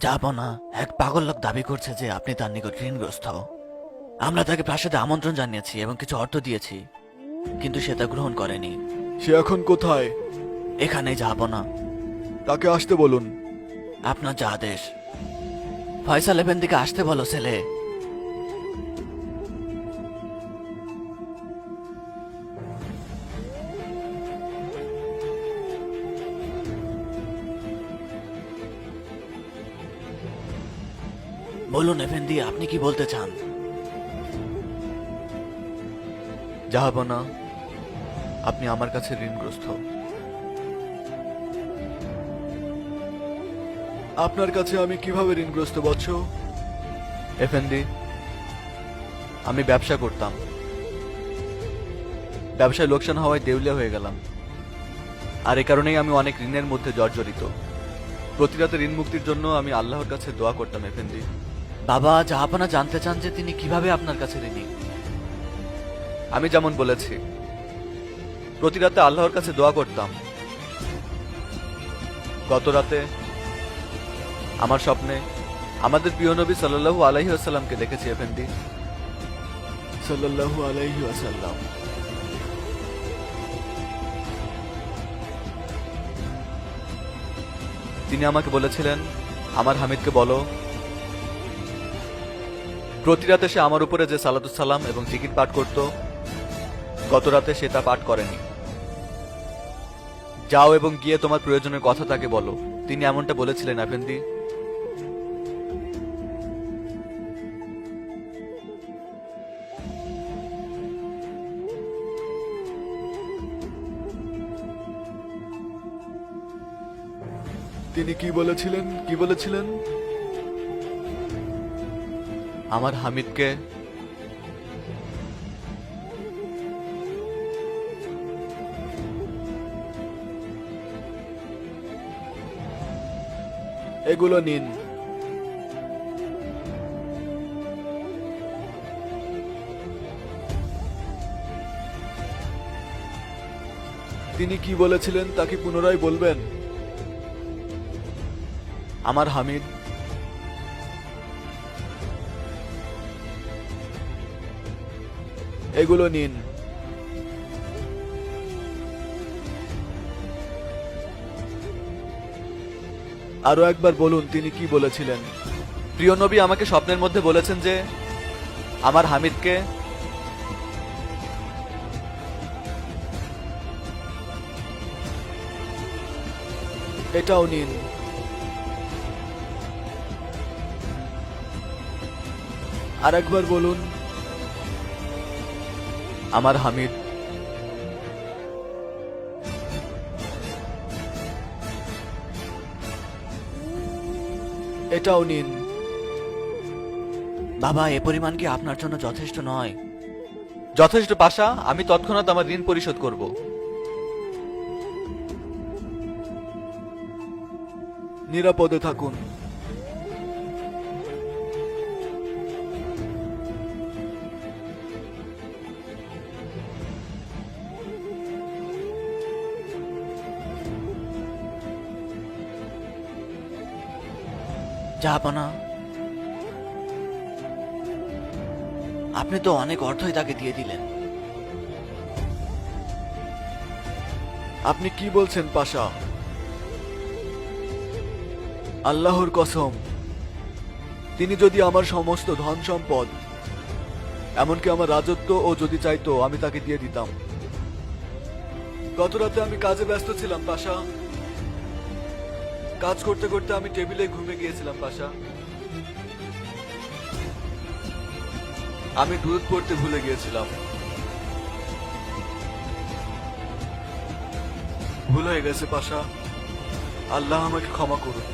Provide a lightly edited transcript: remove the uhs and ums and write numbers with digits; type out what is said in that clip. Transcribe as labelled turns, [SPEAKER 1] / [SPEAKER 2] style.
[SPEAKER 1] যাব না। এক পাগল লোক দাবি করছে যে আপনি তার নিকট ঋণগ্রস্ত। আমরা তাকে প্রাসাদে আমন্ত্রণ জানিয়েছি এবং কিছু অর্থ দিয়েছি, কিন্তু সে তা গ্রহণ করেনি।
[SPEAKER 2] সে এখন কোথায়?
[SPEAKER 1] এখানেই যাব না।
[SPEAKER 2] তাকে আসতে বলুন।
[SPEAKER 1] আপনার যা আদেশ। ফয়সাল এফেন্দিকে আসতে বলো ছেলে। বলুন এফেন্দি, আপনি কি বলতে চান?
[SPEAKER 2] যাব না, আপনি আমার কাছে ঋণগ্রস্ত। আপনার কাছে আমি কিভাবে ঋণগ্রস্ত বৎস? এফেন্দি, আমি ব্যবসা করতাম। ব্যবসায় লোকসান হওয়ায় দেউলিয়া হয়ে গেলাম, আর এ কারণেই আমি অনেক ঋণের মধ্যে জর্জরিত। প্রতি রাতে ঋণ মুক্তির জন্য আমি আল্লাহর কাছে দোয়া করতাম এফেন্দি।
[SPEAKER 1] বাবা, জাহাপনা জানতে চান যে তিনি কিভাবে আপনার কাছে ঋণী।
[SPEAKER 2] আমি যেমন বলেছি, প্রতি রাতে আল্লাহর কাছে দোয়া করতাম। গত রাতে আমার স্বপ্নে আমাদের প্রিয় নবী সাল্লাল্লাহু আলাইহি ওয়াসাল্লামকে দেখেছি এফেন্দি। সাল্লাল্লাহু আলাইহি ওয়াসাল্লাম। তিনি আমাকে বলেছিলেন, আমার হামিদকে বলো প্রতি রাতে সে আমার উপরে যে সালাতুস সালাম এবং জিকির পাঠ করত, গত রাতে সে তা পাঠ করেনি। যাও এবং গিয়ে তোমার প্রয়োজনের কথা তাকে বলো। তিনি এমনটা বলেছিলেন আফেন্দি। তিনি কি বলেছিলেন? কি বলেছিলেন? আমার হামিদকে এগুলো নিন। তিনি কি বলেছিলেন তা কি পুনরায় বলবেন? আমার হামিদ এগুলো নিন। আরো একবার বলুন তিনি কি বলেছিলেন। প্রিয় নবী আমাকে স্বপ্নের মধ্যে বলেছেন যে আমার হামিদকে এটাও নিন। আর একবার বলুন, আমার হামিদ এটাও নিন।
[SPEAKER 1] বাবা, এ পরিমাণ কি আপনার জন্য যথেষ্ট নয়?
[SPEAKER 2] যথেষ্ট পাশা, আমি তৎক্ষণাৎ আমার ঋণ পরিশোধ করব। নিরাপদে থাকুন।
[SPEAKER 1] জাহাপনা, আপনি তো অনেক অর্থই তাকে দিয়ে দিলেন।
[SPEAKER 2] আপনি কি বলছেন পাশা? আল্লাহর কসম, তিনি যদি আমার সমস্ত ধন সম্পদ, এমনকি আমার রাজত্ব ও যদি চাইতো আমি তাকে দিয়ে দিতাম। গত রাতে আমি কাজে ব্যস্ত ছিলাম পাশা। কাজ করতে করতে আমি টেবিলে ঘুমিয়ে গিয়েছিলাম পাশা। আমি দুধ পড়তে ভুলে গিয়েছিলাম। ভুল হয়ে গেছে পাশা, আল্লাহ আমাকে ক্ষমা করুন।